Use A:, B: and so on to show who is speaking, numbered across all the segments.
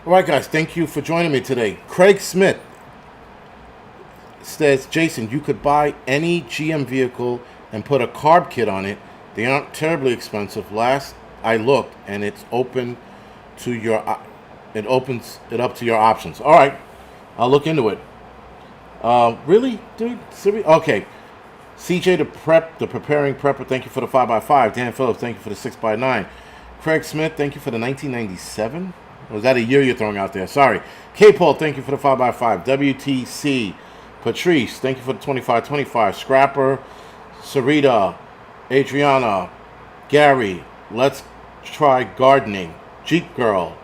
A: All right, guys, thank you for joining me today. Craig Smith says, Jason, you could buy any GM vehicle and put a carb kit on it. They aren't terribly expensive. Last I looked, and it's open to your, it opens it up to your options. All right, I'll look into it. Really, dude? Serious? Okay. CJ the preparing prepper, thank you for the 5x5. Dan Phillips, thank you for the 6x9. Craig Smith, thank you for the 1997. Was that a year you're throwing out there? Sorry. K Paul, thank you for the 5x5. WTC. Patrice, thank you for the 2525. Scrapper. Sarita. Adriana. Gary. Let's try gardening. Jeep Girl.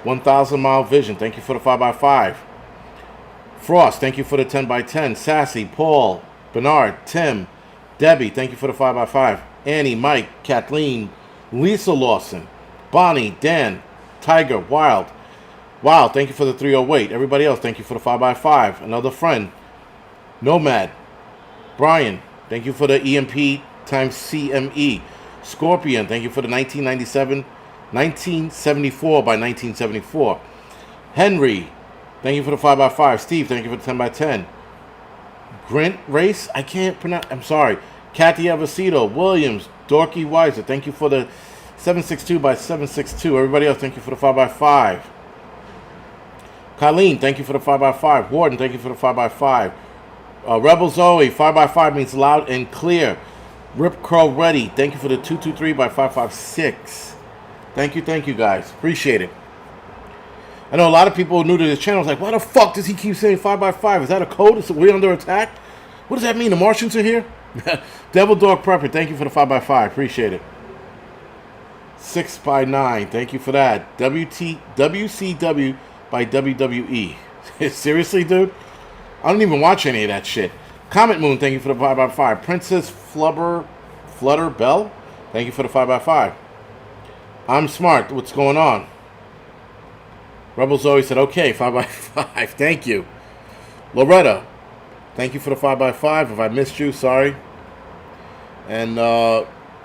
A: 1000 Mile Vision, thank you for the 5x5. Frost, thank you for the 10x10. Sassy. Paul. Bernard. Tim. Debbie, thank you for the 5x5. Annie. Mike. Kathleen. Lisa Lawson. Bonnie. Dan. Tiger, Wild, thank you for the 308. Everybody else, thank you for the 5x5. Another friend, Nomad, Brian, thank you for the EMP times CME. Scorpion, thank you for the 1974 by 1974. Henry, thank you for the 5x5. Steve, thank you for the 10x10. Grint Race, I can't pronounce, I'm sorry. Kathy Avacito, Williams, Dorky Weiser, thank you for the 762 by 762. Everybody else, thank you for the 5x5. Colleen, thank you for the 5x5. Warden, thank you for the 5x5. Rebel Zoe, 5x5 means loud and clear. Rip Curl Ready, thank you for the 223 by 556. Thank you guys. Appreciate it. I know a lot of people new to this channel is like, why the fuck does he keep saying 5x5? Is that a code? Is we under attack? What does that mean? The Martians are here? Devil Dog Prepper, thank you for the 5x5. Appreciate it. 6x9, thank you for that. WCW by WWE. Seriously, dude? I don't even watch any of that shit. Comet Moon, thank you for the 5x5. Princess Flutter Bell, thank you for the 5x5. I'm smart, what's going on? Rebel Zoe said, okay, 5x5, thank you. Loretta, thank you for the 5x5. If I missed you, sorry. And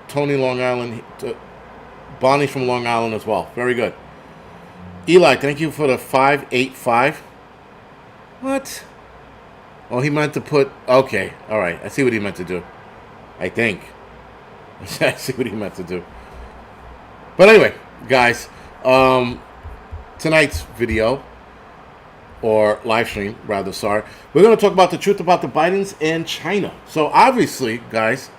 A: Tony Long Island, Bonnie's from Long Island as well. Very good. Eli, thank you for the 585. What? Oh, he meant to put... Okay, all right. I see what he meant to do. I think. I see what he meant to do. But anyway, guys, tonight's video, or live stream, rather, sorry, we're going to talk about the truth about the Bidens and China. So, obviously, guys,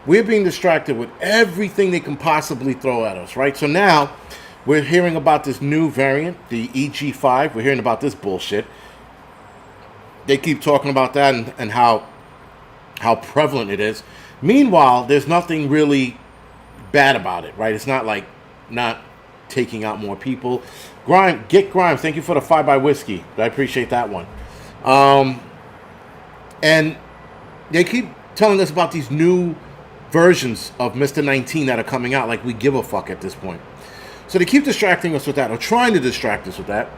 A: we're being distracted with everything they can possibly throw at us, right? So now we're hearing about this new variant, the EG5. We're hearing about this bullshit. They keep talking about that and how prevalent it is. Meanwhile, there's nothing really bad about it, right? It's not like not taking out more people. Get Grimes, thank you for the 5x whiskey. I appreciate that one. And they keep telling us about these new versions of Mr. 19 that are coming out, like we give a fuck at this point. So they keep distracting us with that, or trying to distract us with that.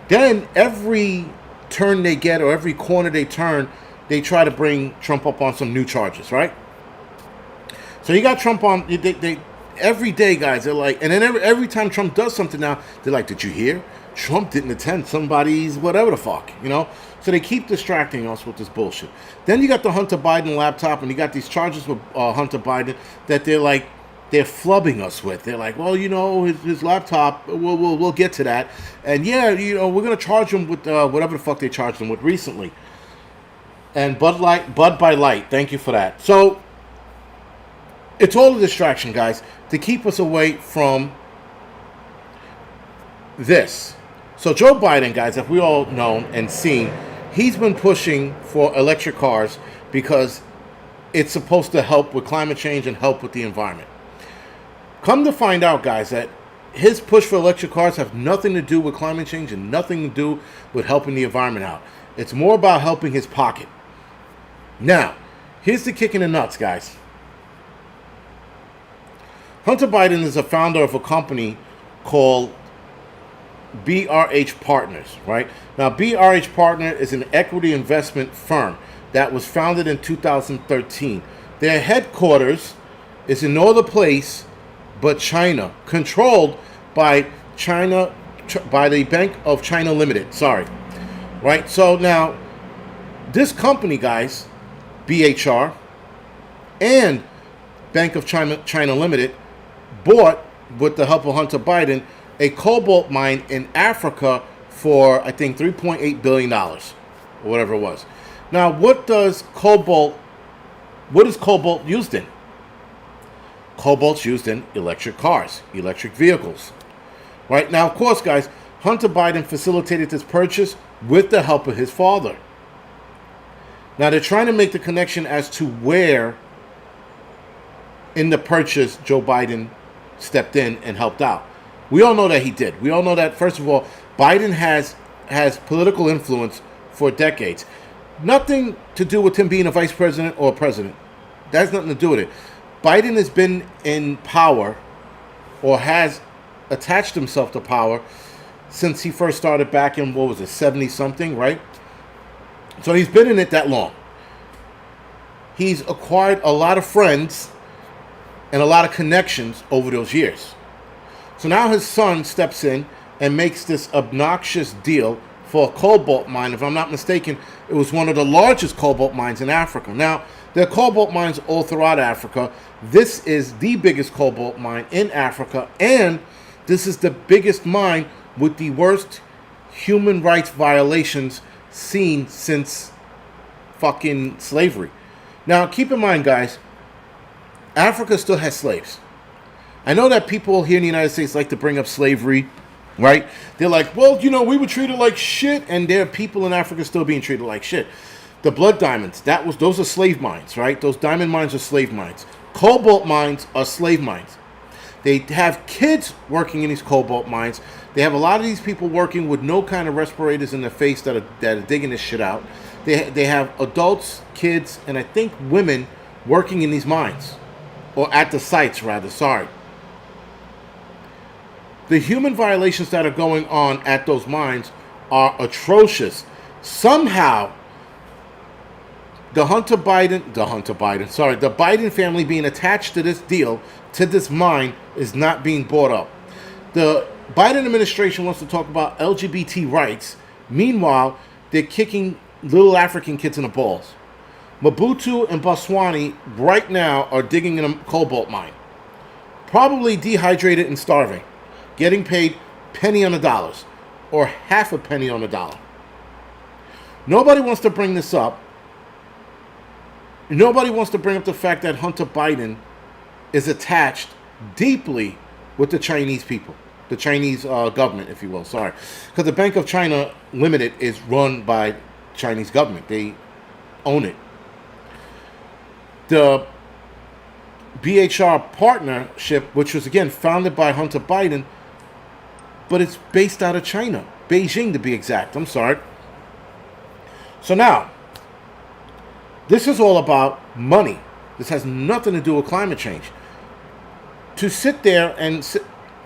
A: Then every turn they get, or every corner they turn, they try to bring Trump up on some new charges, right? So you got Trump on, they every day, guys, they're like, and then every time Trump does something now, they're like, did you hear? Trump didn't attend somebody's whatever the fuck, you know? So they keep distracting us with this bullshit. Then you got the Hunter Biden laptop, and you got these charges with Hunter Biden that they're flubbing us with. They're like, well, you know, his laptop, we'll get to that. And yeah, you know, we're going to charge him with whatever the fuck they charged him with recently. And Bud by Light, thank you for that. So it's all a distraction, guys, to keep us away from this. So Joe Biden, guys, if we all know and seen, he's been pushing for electric cars because it's supposed to help with climate change and help with the environment. Come to find out, guys, that his push for electric cars have nothing to do with climate change and nothing to do with helping the environment out. It's more about helping his pocket. Now, here's the kick in the nuts, guys. Hunter Biden is a founder of a company called BRH Partners, right? Now, BRH Partner is an equity investment firm that was founded in 2013. Their headquarters is in no other place but China, controlled by China by the Bank of China Limited. Sorry, right? So now this company, guys, BHR and Bank of China Limited bought, with the help of Hunter Biden, a cobalt mine in Africa for, I think, $3.8 billion, or whatever it was. Now, what is cobalt used in? Cobalt's used in electric cars, electric vehicles. Right? Now, of course, guys, Hunter Biden facilitated this purchase with the help of his father. Now, they're trying to make the connection as to where in the purchase Joe Biden stepped in and helped out. We all know that he did. We all know that, first of all, Biden has political influence for decades. Nothing to do with him being a vice president or a president. That has nothing to do with it. Biden has been in power, or has attached himself to power, since he first started back in, 70-something, right? So he's been in it that long. He's acquired a lot of friends and a lot of connections over those years. So now his son steps in and makes this obnoxious deal for a cobalt mine. If I'm not mistaken, it was one of the largest cobalt mines in Africa. Now, there are cobalt mines all throughout Africa. This is the biggest cobalt mine in Africa, and this is the biggest mine with the worst human rights violations seen since fucking slavery. Now, keep in mind, guys, Africa still has slaves. I know that people here in the United States like to bring up slavery, right? They're like, well, we were treated like shit, and there are people in Africa still being treated like shit. The blood diamonds, those are slave mines, right? Those diamond mines are slave mines. Cobalt mines are slave mines. They have kids working in these cobalt mines. They have a lot of these people working with no kind of respirators in their face that are digging this shit out. They have adults, kids, and I think women working in these mines. Or at the sites, rather, sorry. The human violations that are going on at those mines are atrocious. Somehow, the Biden family being attached to this deal, to this mine, is not being brought up. The Biden administration wants to talk about LGBT rights. Meanwhile, they're kicking little African kids in the balls. Mobutu and Botswana right now are digging in a cobalt mine. Probably dehydrated and starving. Getting paid penny on the dollars. Or half a penny on the dollar. Nobody wants to bring this up. Nobody wants to bring up the fact that Hunter Biden is attached deeply with the Chinese people. The Chinese government, if you will. Sorry. Because the Bank of China Limited is run by Chinese government. They own it. The BHR partnership, which was again founded by Hunter Biden, but it's based out of China, Beijing to be exact. I'm sorry. So now, this is all about money. This has nothing to do with climate change. To sit there and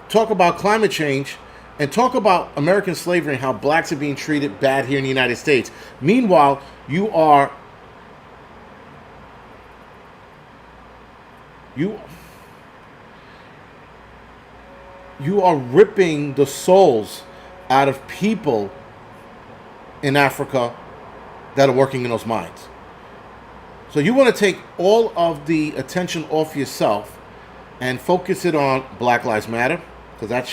A: talk about climate change and talk about American slavery and how blacks are being treated bad here in the United States. Meanwhile, you are ripping the souls out of people in Africa that are working in those mines. So you want to take all of the attention off yourself and focus it on Black Lives Matter, because that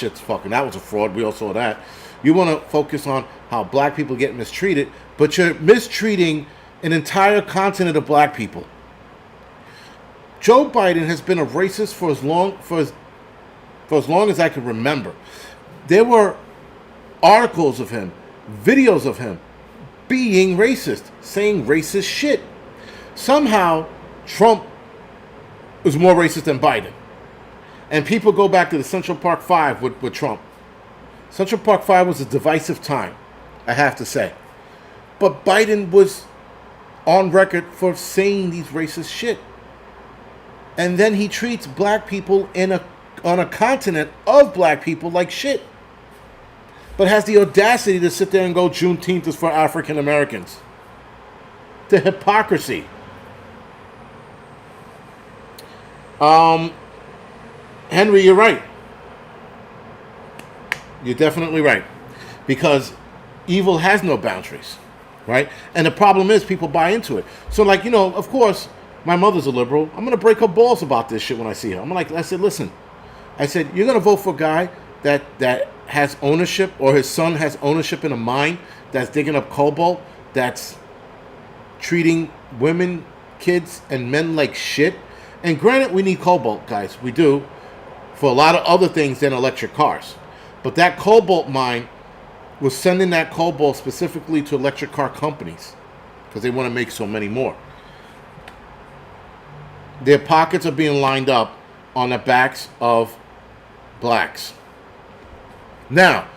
A: was a fraud. We all saw that. You want to focus on how black people get mistreated, but you're mistreating an entire continent of black people. Joe Biden has been a racist for as long as I can remember. There were articles of him, videos of him being racist, saying racist shit. Somehow, Trump was more racist than Biden. And people go back to the Central Park 5 with Trump. Central Park 5 was a divisive time, I have to say. But Biden was on record for saying these racist shit. And then he treats black people on a continent of black people like shit. But has the audacity to sit there and go, Juneteenth is for African Americans. The hypocrisy. Henry, you're right. You're definitely right. Because evil has no boundaries, right? And the problem is people buy into it. So, like, of course, my mother's a liberal. I'm going to break her balls about this shit when I see her. I said, listen, I said, you're going to vote for a guy that has ownership, or his son has ownership in a mine that's digging up cobalt, that's treating women, kids, and men like shit. And granted, we need cobalt, guys. We do, for a lot of other things than electric cars. But that cobalt mine was sending that cobalt specifically to electric car companies because they want to make so many more. Their pockets are being lined up on the backs of blacks. Now,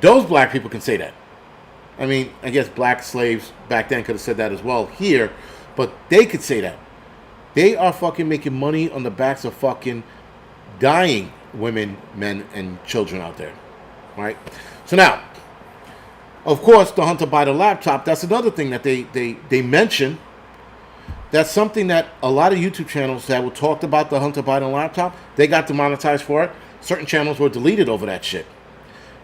A: those black people can say that. I mean, I guess black slaves back then could have said that as well here, but they could say that. They are fucking making money on the backs of fucking dying women, men, and children out there. Right? So now, of course, the Hunter Biden laptop, that's another thing that they mention. That's something that a lot of YouTube channels that were talked about the Hunter Biden laptop, they got demonetized for it. Certain channels were deleted over that shit.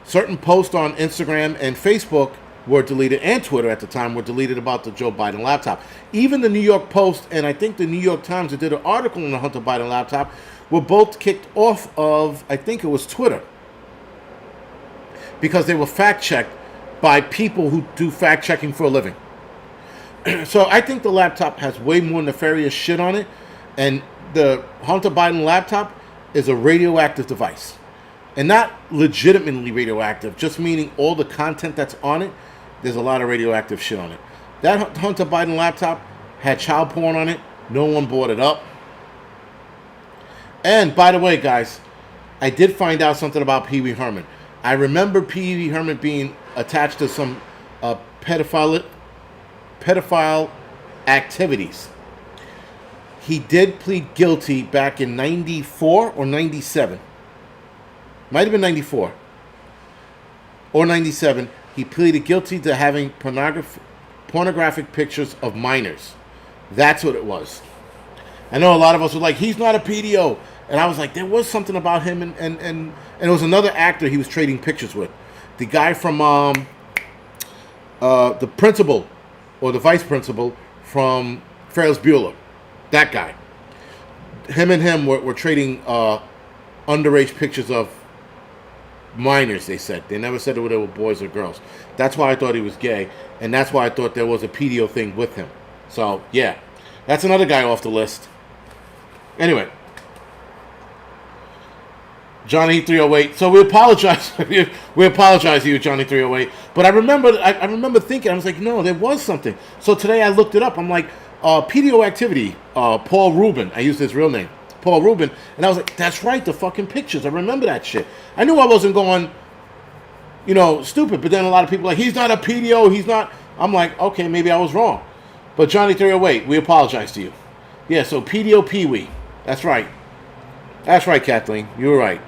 A: Certain posts on Instagram and Facebook were deleted, and Twitter at the time were deleted about the Joe Biden laptop. Even the New York Post and I think the New York Times that did an article on the Hunter Biden laptop were both kicked off of, I think it was Twitter, because they were fact-checked by people who do fact-checking for a living. So I think the laptop has way more nefarious shit on it, and the Hunter Biden laptop is a radioactive device. And not legitimately radioactive, just meaning all the content that's on it, there's a lot of radioactive shit on it. That Hunter Biden laptop had child porn on it. No one bought it up. And by the way, guys, I did find out something about Pee Wee Herman. I remember Pee Wee Herman being attached to some pedophile activities. He did plead guilty back in 94 or 97. Might have been 94 or 97. He pleaded guilty to having pornographic pictures of minors. That's what it was. I know a lot of us were like, he's not a pedo. And I was like, there was something about him. And it was another actor he was trading pictures with. The guy from the principal or the vice principal from Ferris Bueller. That guy. Him and him were trading underage pictures of minors, they said. They never said whether they were boys or girls. That's why I thought he was gay. And that's why I thought there was a pedo thing with him. So, yeah. That's another guy off the list. Anyway. Johnny 308. So we apologize. We apologize to you, Johnny 308. But I remember thinking, I was like, no, there was something. So today I looked it up. I'm like, pedo activity, Paul Rubin. I used his real name, Paul Rubin. And I was like, that's right, the fucking pictures. I remember that shit. I knew I wasn't going, stupid. But then a lot of people were like, he's not a pedo. He's not. I'm like, okay, maybe I was wrong. But Johnny 308, we apologize to you. Yeah, so pedo Pee-wee. That's right. That's right, Kathleen. You were right.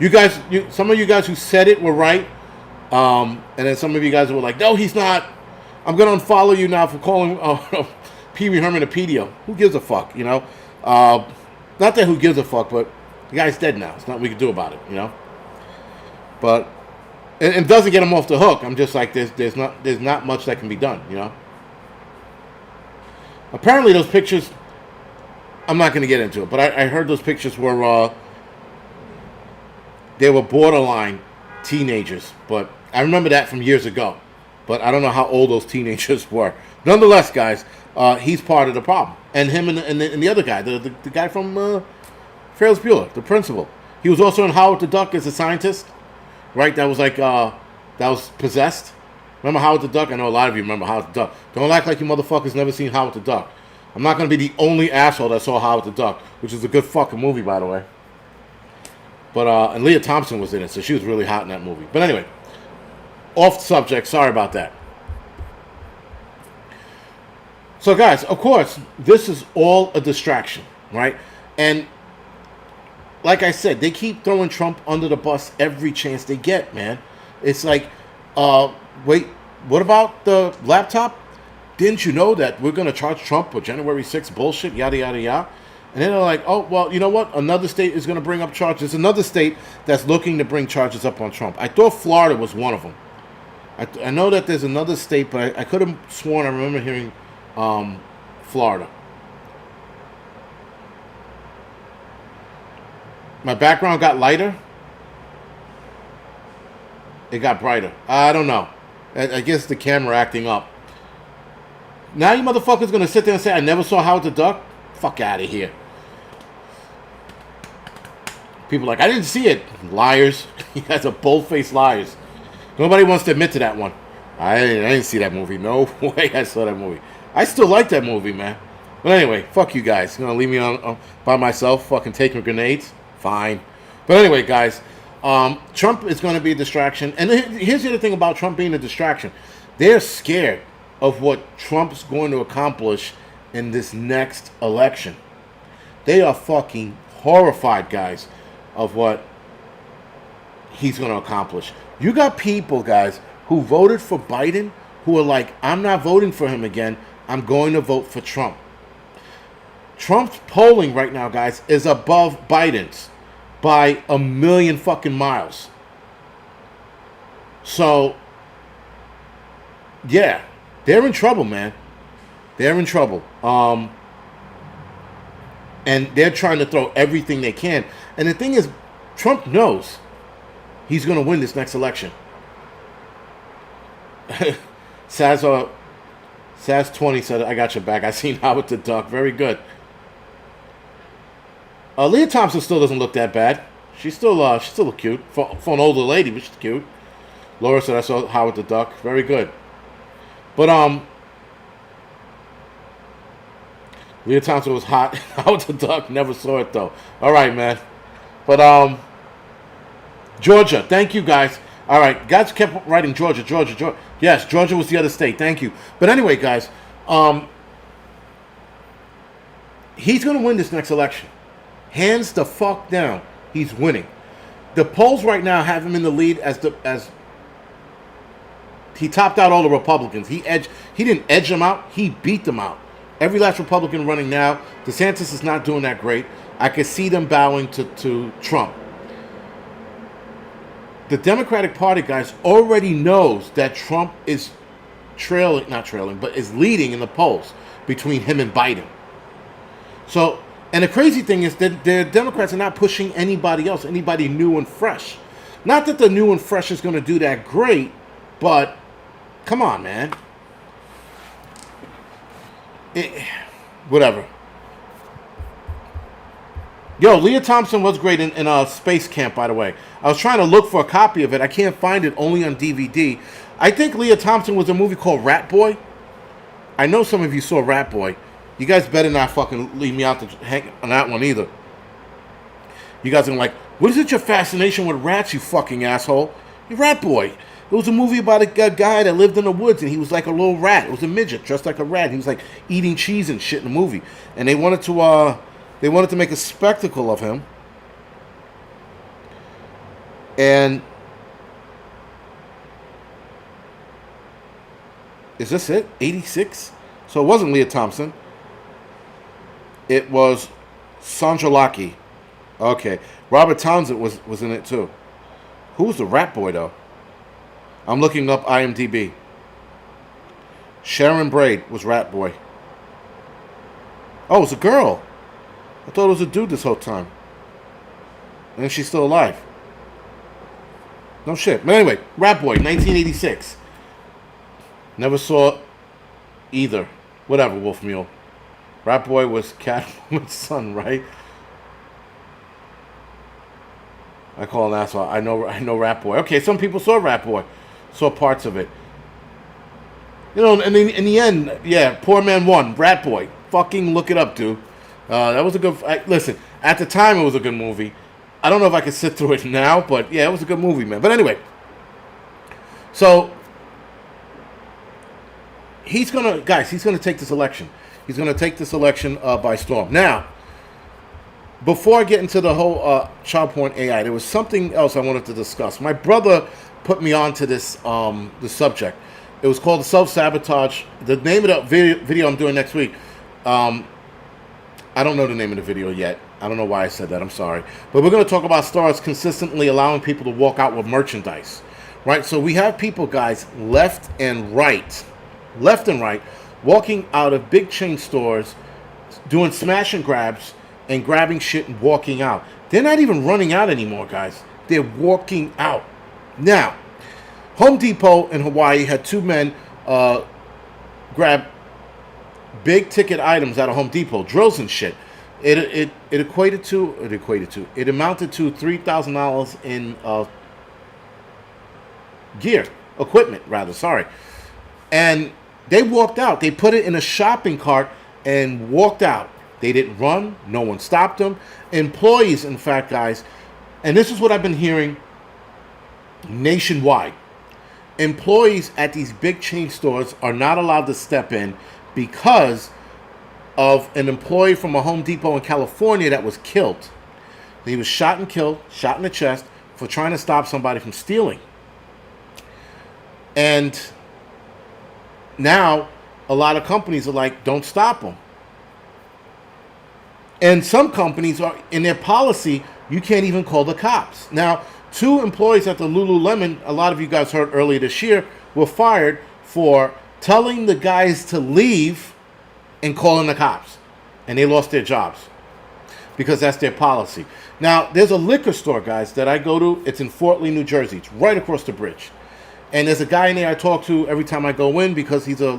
A: You guys, some of you guys who said it were right. And then some of you guys were like, no, he's not. I'm going to unfollow you now for calling Pee Wee Herman a pedo. Who gives a fuck, Not that who gives a fuck, but the guy's dead now. It's nothing we can do about it, But it doesn't get him off the hook. I'm just like, there's not much that can be done, Apparently those pictures, I'm not going to get into it, but I heard those pictures were, they were borderline teenagers. But I remember that from years ago. But I don't know how old those teenagers were. Nonetheless, guys, he's part of the problem. And him and the other guy, the guy from Ferris Bueller, the principal. He was also in Howard the Duck as a scientist, right? That was like, that was possessed. Remember Howard the Duck? I know a lot of you remember Howard the Duck. Don't act like you motherfuckers never seen Howard the Duck. I'm not going to be the only asshole that saw Howard the Duck, which is a good fucking movie, by the way. But, and Leah Thompson was in it, so she was really hot in that movie. But anyway, off the subject, sorry about that. So guys, of course, this is all a distraction, right? And like I said, they keep throwing Trump under the bus every chance they get, man. It's like, wait, what about the laptop? Didn't you know that we're going to charge Trump with January 6th bullshit, yada, yada, yada? And then they're like, oh, well, you know what? Another state is going to bring up charges. Another state that's looking to bring charges up on Trump. I thought Florida was one of them. I know that there's another state, but I could have sworn I remember hearing Florida. My background got lighter. It got brighter. I don't know. I guess the camera acting up. Now you motherfuckers gonna sit there and say I never saw Howard the Duck? Fuck out of here. People are like, I didn't see it. Liars. You guys are bold-faced liars. Nobody wants to admit to that one. I didn't see that movie. No way I saw that movie. I still like that movie, man. But anyway, fuck you guys. You're gonna leave me on by myself, fucking taking grenades? Fine. But anyway, guys, Trump is going to be a distraction. And here's the other thing about Trump being a distraction. They're scared of what Trump's going to accomplish in this next election. They are fucking horrified, guys, of what he's going to accomplish. You got people, guys, who voted for Biden who are like, I'm not voting for him again. I'm going to vote for Trump. Trump's polling right now, guys, is above Biden's by a million fucking miles. So, yeah, they're in trouble, man. They're in trouble. And they're trying to throw everything they can. And the thing is, Trump knows he's going to win this next election. Saz20 said, I got your back. I seen Howard the Duck. Very good. Leah Thompson still doesn't look that bad. She's still cute. For an older lady, but she's cute. Laura said, I saw Howard the Duck. Very good. But, Leah Thompson was hot. Howard the Duck, never saw it, though. All right, man. But, Georgia. Thank you, guys. All right. Guys kept writing Georgia. Yes, Georgia was the other state. Thank you. But anyway, guys, he's going to win this next election. Hands the fuck down. He's winning. The polls right now have him in the lead as he topped out all the Republicans. He didn't edge them out. He beat them out. Every last Republican running now. DeSantis is not doing that great. I could see them bowing to Trump. The Democratic Party, guys, already knows that Trump is is leading in the polls between him and Biden. So, and the crazy thing is that the Democrats are not pushing anybody else, anybody new and fresh. Not that the new and fresh is going to do that great, but come on, man. Whatever. Yo, Leah Thompson was great in Space Camp, by the way. I was trying to look for a copy of it. I can't find it, only on DVD. I think Leah Thompson was a movie called Rat Boy. I know some of you saw Rat Boy. You guys better not fucking leave me out to hang on that one either. You guys are like, what is it your fascination with rats, you fucking asshole? You Rat Boy. It was a movie about a guy that lived in the woods, and he was like a little rat. It was a midget dressed like a rat. He was like eating cheese and shit in the movie. And they wanted to make a spectacle of him. And is this it? 86? So it wasn't Leah Thompson. It was Sandra Lockey. Okay. Robert Townsend was in it too. Who was the Rat Boy though? I'm looking up IMDb. Sharon Braid was Rat Boy. Oh, it was a girl. I thought it was a dude this whole time. And she's still alive. No shit. But anyway, Rat Boy, 1986. Never saw either. Whatever, Wolf Mule. Rat Boy was Catwoman's son, right? I call an asshole. I know Rat Boy. Okay, some people saw Rat Boy. Saw parts of it. You know, and in the end, yeah, poor man won. Rat Boy. Fucking look it up, dude. That was a good... listen, at the time, it was a good movie. I don't know if I could sit through it now, but yeah, it was a good movie, man. But anyway. So, he's going to take this election. He's going to take this election by storm. Now, before I get into the whole child porn AI, there was something else I wanted to discuss. My brother put me on to this subject. It was called the self-sabotage. The name of the video I'm doing next week I don't know the name of the video yet. I don't know why I said that. I'm sorry. But we're going to talk about stores consistently allowing people to walk out with merchandise. Right? So we have people, guys, left and right, walking out of big chain stores, doing smash and grabs and grabbing shit and walking out. They're not even running out anymore, guys. They're walking out. Now, Home Depot in Hawaii had two men grab big ticket items out of Home Depot, drills and shit. It amounted to $3,000 in equipment rather. Sorry, and they walked out. They put it in a shopping cart and walked out. They didn't run. No one stopped them. Employees, in fact, guys, and this is what I've been hearing nationwide. Employees at these big chain stores are not allowed to step in because of an employee from a Home Depot in California that was killed. He was shot and killed, shot in the chest, for trying to stop somebody from stealing. And now a lot of companies are like, don't stop them. And some companies are, in their policy, you can't even call the cops. Now, two employees at the Lululemon, a lot of you guys heard earlier this year, were fired for telling the guys to leave and calling the cops. And they lost their jobs because that's their policy. Now, there's a liquor store, guys, that I go to. It's in Fort Lee, New Jersey. It's right across the bridge. And there's a guy in there I talk to every time I go in because he's a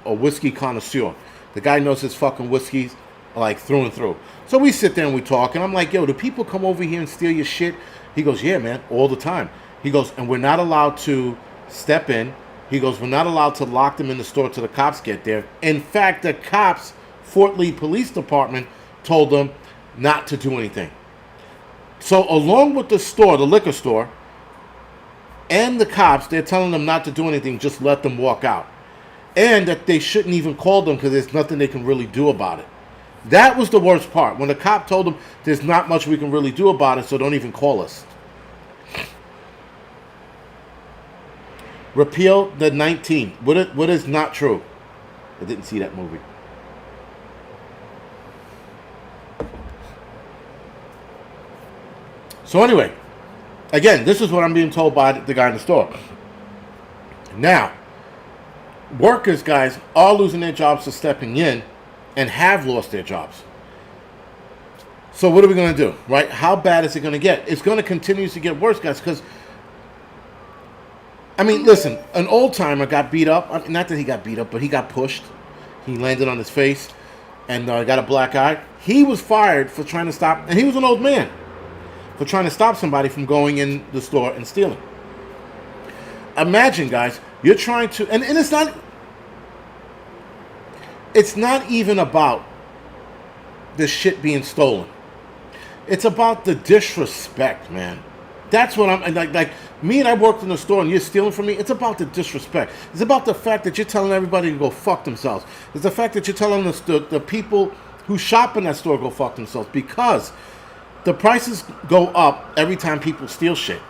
A: whiskey connoisseur. The guy knows his fucking whiskeys like through and through. So we sit there and we talk, and I'm like, yo, do people come over here and steal your shit? He goes, yeah, man, all the time. He goes, and we're not allowed to step in. He goes, we're not allowed to lock them in the store till the cops get there. In fact, the cops, Fort Lee Police Department, told them not to do anything. So along with the store, the liquor store, and the cops, they're telling them not to do anything, just let them walk out. And that they shouldn't even call them because there's nothing they can really do about it. That was the worst part. When the cop told them there's not much we can really do about it, so don't even call us. Repeal the 19. What is not true? I didn't see that movie. So anyway, again, this is what I'm being told by the guy in the store. Now, workers, guys, are losing their jobs to stepping in and have lost their jobs. So what are we going to do, right? How bad is it going to get? It's going to continue to get worse, guys, because, I mean, listen, an old-timer got beat up. I mean, not that he got beat up, but he got pushed. He landed on his face and got a black eye. He was fired for trying to stop, and he was an old man, for trying to stop somebody from going in the store and stealing. Imagine, guys, you're trying to, and it's not even about the shit being stolen. It's about the disrespect, man. That's what I'm like. Me and I worked in the store, and you're stealing from me. It's about the disrespect. It's about the fact that you're telling everybody to go fuck themselves. It's the fact that you're telling the people who shop in that store go fuck themselves, because the prices go up every time people steal shit,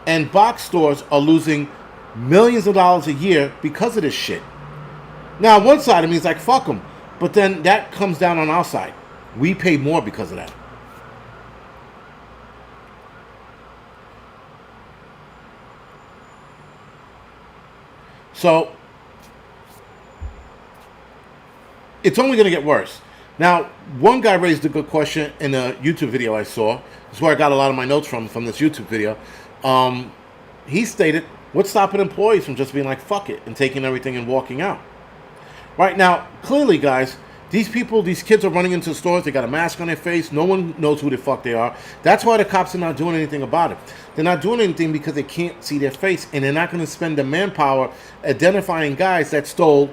A: and box stores are losing millions of dollars a year because of this shit. Now, one side of me is like, fuck them. But then that comes down on our side. We pay more because of that. So, it's only going to get worse. Now, one guy raised a good question in a YouTube video I saw. That's where I got a lot of my notes from this YouTube video. He stated, what's stopping employees from just being like, fuck it, and taking everything and walking out? Right now, clearly, guys, these kids are running into stores. They got a mask on their face. No one knows who the fuck they are. That's why the cops are not doing anything about it. They're not doing anything because they can't see their face, and they're not going to spend the manpower identifying guys that stole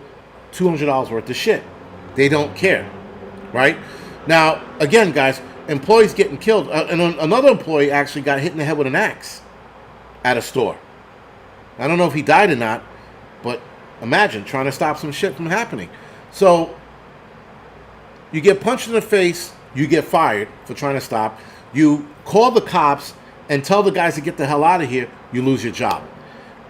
A: $200 worth of shit. They don't care, right? Now, again, guys, employees getting killed. And another employee actually got hit in the head with an axe at a store. I don't know if he died or not, but imagine trying to stop some shit from happening. So you get punched in the face, you get fired for trying to stop. You call the cops and tell the guys to get the hell out of here, you lose your job.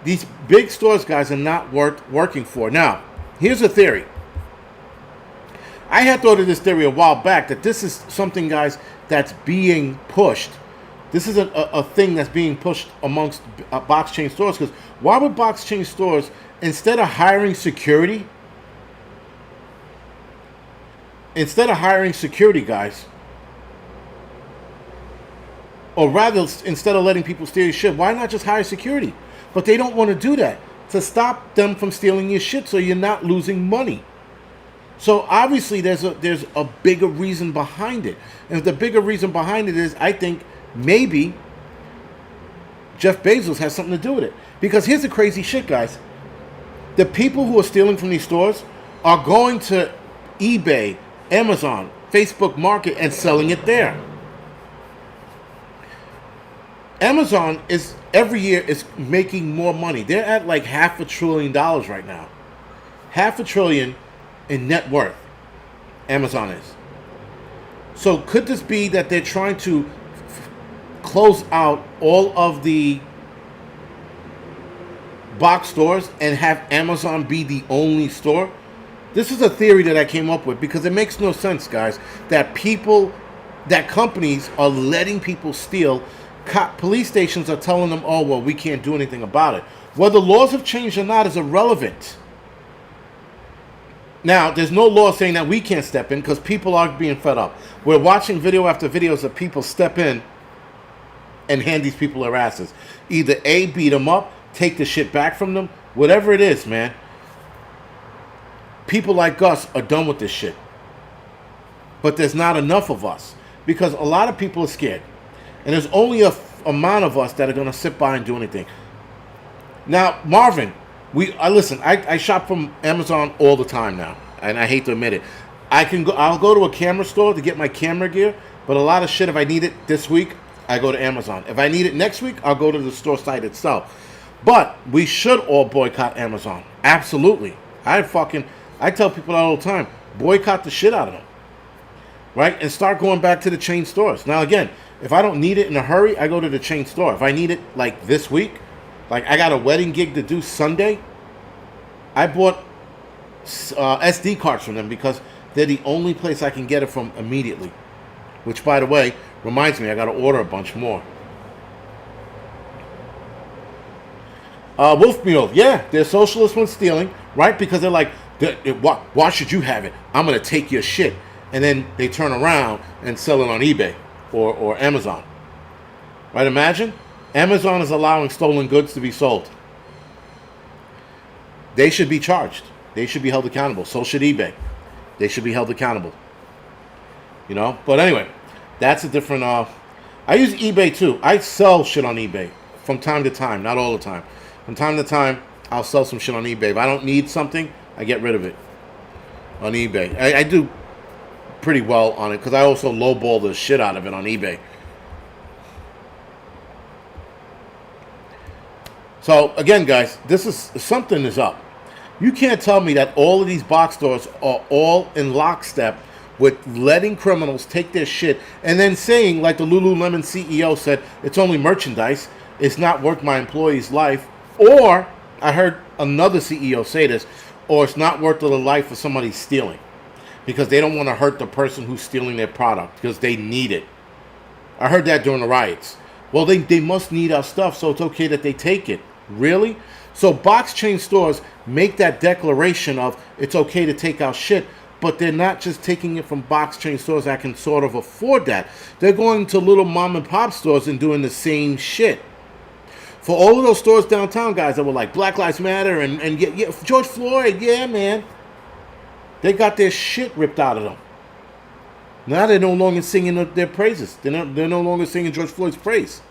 A: These big stores, guys, are not worth working for. Now, here's a theory. I had thought of this theory a while back that this is something, guys, that's being pushed. This is a thing that's being pushed amongst box chain stores. Because why would box chain stores, instead of hiring security, guys, or rather, instead of letting people steal your shit, why not just hire security? But they don't want to do that to stop them from stealing your shit, so you're not losing money. So obviously, there's a bigger reason behind it, and the bigger reason behind it is, I think, maybe Jeff Bezos has something to do with it. Because here's the crazy shit, guys: the people who are stealing from these stores are going to eBay, Amazon, Facebook Market, and selling it there. Amazon is every year is making more money. They're at like $500 billion right now. $500 billion in net worth. Amazon is. So could this be that they're trying to close out all of the box stores and have Amazon be the only store? This is a theory that I came up with because it makes no sense, guys, that companies are letting people steal. Police stations are telling them, oh, well, we can't do anything about it. Whether laws have changed or not is irrelevant. Now, there's no law saying that we can't step in because people are being fed up. We're watching video after videos of people step in and hand these people their asses. Either A, beat them up, take the shit back from them, whatever it is, man. People like us are done with this shit. But there's not enough of us because a lot of people are scared. And there's only a amount of us that are going to sit by and do anything. Now, Marvin, listen, I shop from Amazon all the time now, and I hate to admit it. I'll go to a camera store to get my camera gear, but a lot of shit, if I need it this week, I go to Amazon. If I need it next week, I'll go to the store site itself. But we should all boycott Amazon. Absolutely. I tell people that all the time, boycott the shit out of them. Right? And start going back to the chain stores. Now, again, if I don't need it in a hurry, I go to the chain store. If I need it like this week, like I got a wedding gig to do Sunday, I bought SD cards from them because they're the only place I can get it from immediately. Which, by the way, reminds me I got to order a bunch more. Wolf Mule, yeah, they're socialists when stealing, right? Because they're like, why should you have it? I'm going to take your shit. And then they turn around and sell it on eBay or Amazon. Right? Imagine Amazon is allowing stolen goods to be sold. They should be charged. They should be held accountable. So should eBay. They should be held accountable. You know? But anyway, that's a different... I use eBay too. I sell shit on eBay from time to time. Not all the time. From time to time, I'll sell some shit on eBay. If I don't need something, I get rid of it on eBay. I do pretty well on it because I also lowball the shit out of it on eBay. So again, guys, something is up. You can't tell me that all of these box stores are all in lockstep with letting criminals take their shit and then saying, like the Lululemon CEO said, it's only merchandise, it's not worth my employee's life. Or I heard another CEO say this, or it's not worth the life of somebody stealing. Because they don't want to hurt the person who's stealing their product because they need it. I heard that during the riots. Well, they must need our stuff, so it's okay that they take it. Really? So box chain stores make that declaration of it's okay to take our shit, but they're not just taking it from box chain stores that can sort of afford that. They're going to little mom and pop stores and doing the same shit. For all of those stores downtown, guys, that were like Black Lives Matter and yeah, George Floyd, yeah, man. They got their shit ripped out of them. Now they're no longer singing their praises. They're no longer singing George Floyd's praise.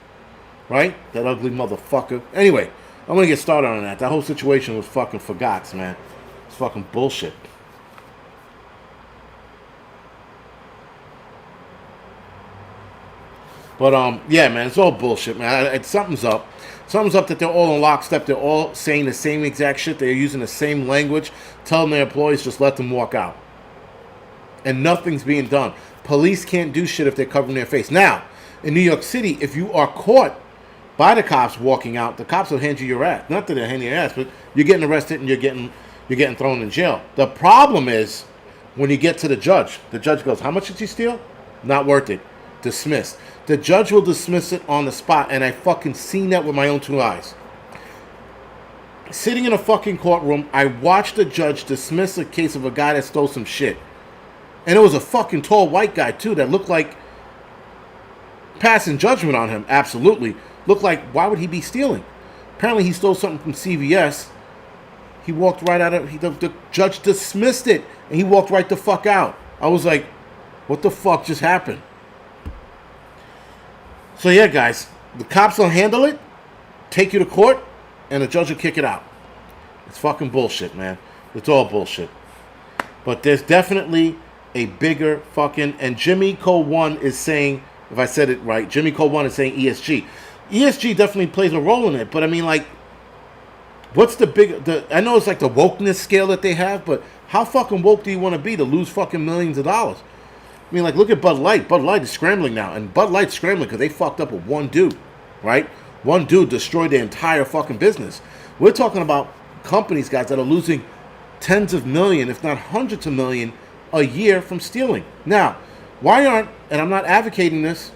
A: Right? That ugly motherfucker. Anyway, I'm going to get started on that. That whole situation was fucking forgots, man. It's fucking bullshit. But, yeah, man, it's all bullshit, man. Something's up. Something's up that they're all in lockstep. They're all saying the same exact shit. They're using the same language, telling their employees just let them walk out. And nothing's being done. Police can't do shit if they're covering their face. Now, in New York City, if you are caught by the cops walking out, the cops will hand you your ass. Not that they'll hand you your ass, but you're getting arrested and you're getting thrown in jail. The problem is When you get to the judge goes, how much did you steal? Not worth it. Dismissed. The judge will dismiss it on the spot, and I fucking seen that with my own two eyes. Sitting in a fucking courtroom, I watched the judge dismiss a case of a guy that stole some shit. And it was a fucking tall white guy, too, that looked like passing judgment on him. Absolutely. Looked like, why would he be stealing? Apparently he stole something from CVS. He walked right out of... The judge dismissed it, and he walked right the fuck out. I was like, what the fuck just happened? So yeah, guys, the cops will handle it, take you to court, and the judge will kick it out. It's fucking bullshit, man. It's all bullshit. But there's definitely a bigger fucking... And Jimmy Cole 1 is saying, if I said it right, Jimmy Cole 1 is saying ESG. ESG definitely plays a role in it, but I mean, like, what's the big... I know it's like the wokeness scale that they have, but how fucking woke do you want to be to lose fucking millions of dollars? I mean, like, look at Bud Light. Bud Light is scrambling now, and Bud Light's scrambling because they fucked up with one dude, right? One dude destroyed their entire fucking business. We're talking about companies, guys, that are losing tens of millions, if not hundreds of millions, a year from stealing. Now, why aren't, and I'm not advocating this,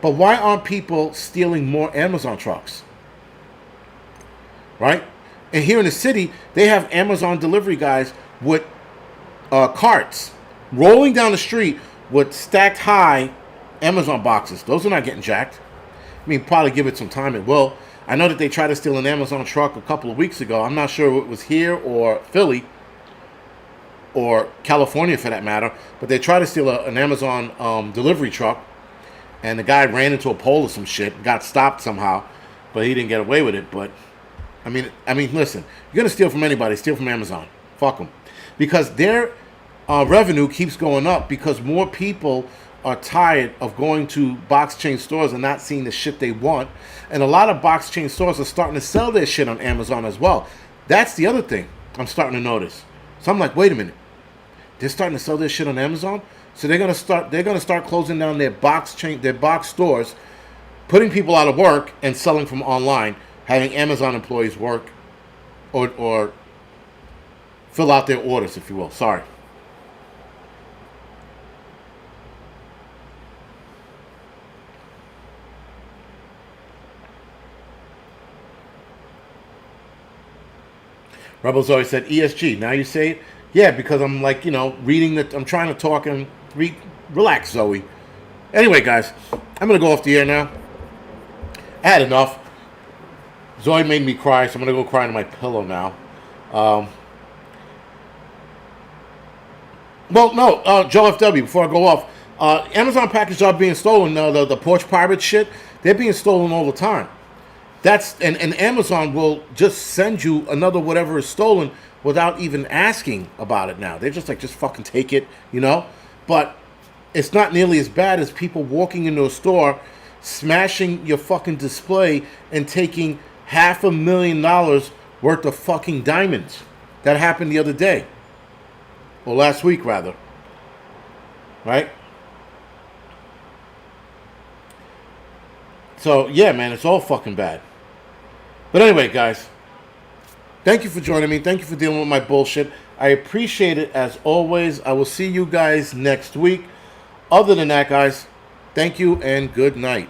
A: but why aren't people stealing more Amazon trucks? Right? And here in the city, they have Amazon delivery guys with carts rolling down the street with stacked high Amazon boxes. Those are not getting jacked. I mean, probably give it some time, it will. I know that they tried to steal an Amazon truck a couple of weeks ago. I'm not sure if it was here or Philly or California for that matter, but they tried to steal an Amazon delivery truck, and the guy ran into a pole or some shit, got stopped somehow, but he didn't get away with it. But I mean, listen, you're gonna steal from anybody, steal from Amazon. Fuck them, because their revenue keeps going up because more people are tired of going to box chain stores and not seeing the shit they want. And a lot of box chain stores are starting to sell their shit on Amazon as well. That's the other thing I'm starting to notice. So I'm like, wait a minute. They're starting to sell their shit on Amazon? So they're gonna start closing down their box stores, putting people out of work and selling from online, having Amazon employees work or fill out their orders, if you will. Sorry. Rebels always said ESG. Now you say it? Yeah, because I'm like, reading I'm trying to talk and relax, Zoe. Anyway, guys, I'm going to go off the air now. I had enough. Zoe made me cry, so I'm going to go cry into my pillow now. Joe FW, before I go off, Amazon packages are being stolen. The Porch Pirate shit, they're being stolen all the time. And Amazon will just send you another whatever is stolen without even asking about it now. They're just like, just fucking take it, But it's not nearly as bad as people walking into a store, smashing your fucking display, and taking $500,000 worth of fucking diamonds. That happened the other day. Or last week, rather. Right? So, yeah, man, it's all fucking bad. But anyway, guys, thank you for joining me. Thank you for dealing with my bullshit. I appreciate it as always. I will see you guys next week. Other than that, guys, thank you and good night.